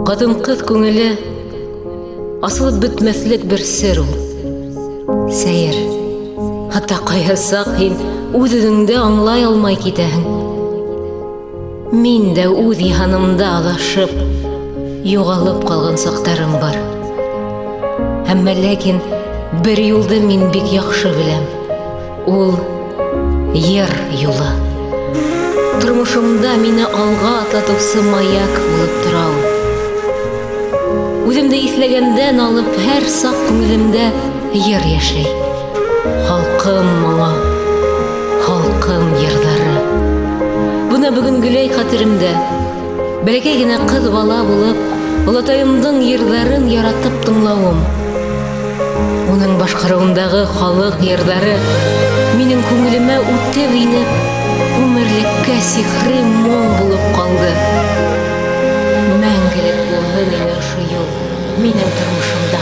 Катын-кыз күңеле асылып бетмәслек бер сер ул. Сәер, хатта каясак һин үз-үзеңдә аңлай алмай китәһең. Мин дә үз янымда адашып, югалып калган сактарым бар. Әмма ләкин бер юлды мин бик яхшы беләм. Ул ер юлы. Тормышымда мине алга атлатучы маяк булып тора ул. Үземдә исләгәндән алып һәр сак күңелемдә ер яшәй. Халкым моңа, халкым йырлары. Буна бүген Гөләй хәтеремдә. Бәләкәй генә кыз бала булып, олатаемдың йырларын яратып тыңлавым. Уның башкаруындагы халык йырлары минең күңелемә үтеп инеп, үмерлеккә сихри моң булып калды. Мәңгелек булган иде шу юл минең тормышымда.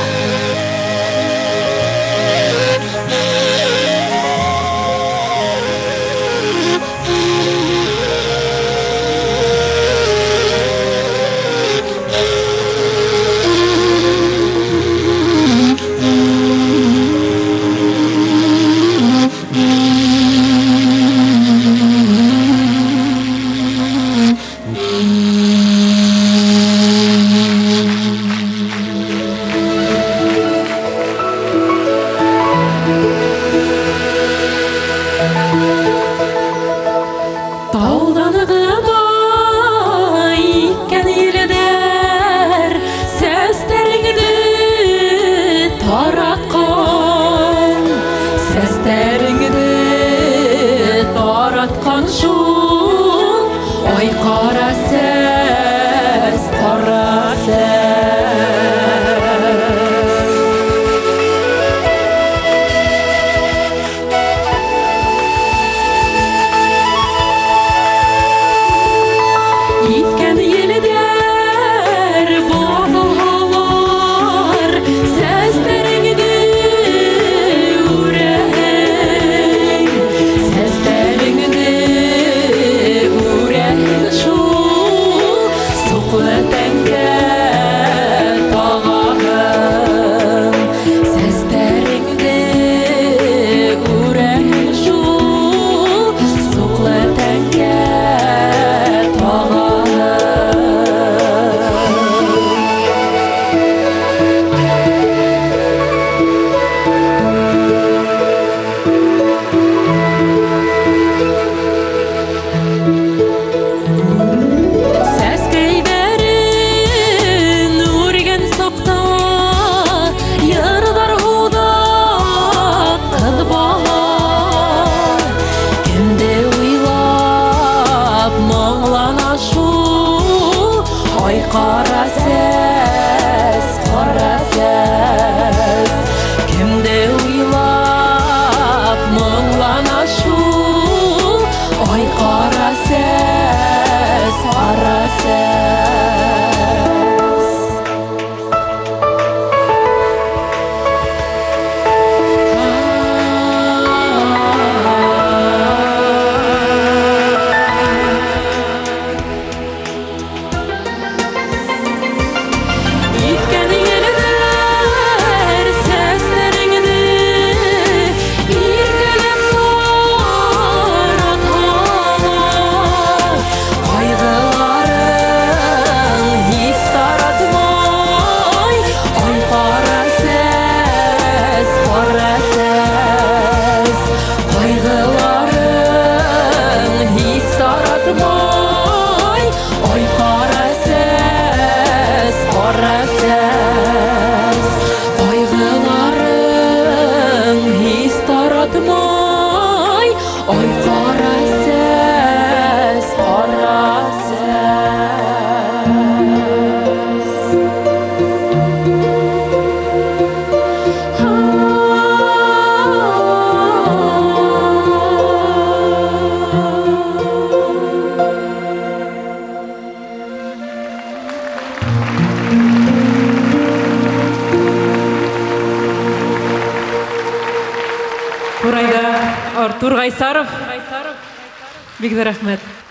Ой кара сәс, кара сәс. Иткән елдәр булгалар, сәсләреңне үрәһең, сәсләреңне Кара сәс, кара сәс. Кемдә уйлап моңлана шул? Ой, кара сәс, кара сәс. Ой, кара сәс, кара Артур Гайсаров. Бик рәхмәт.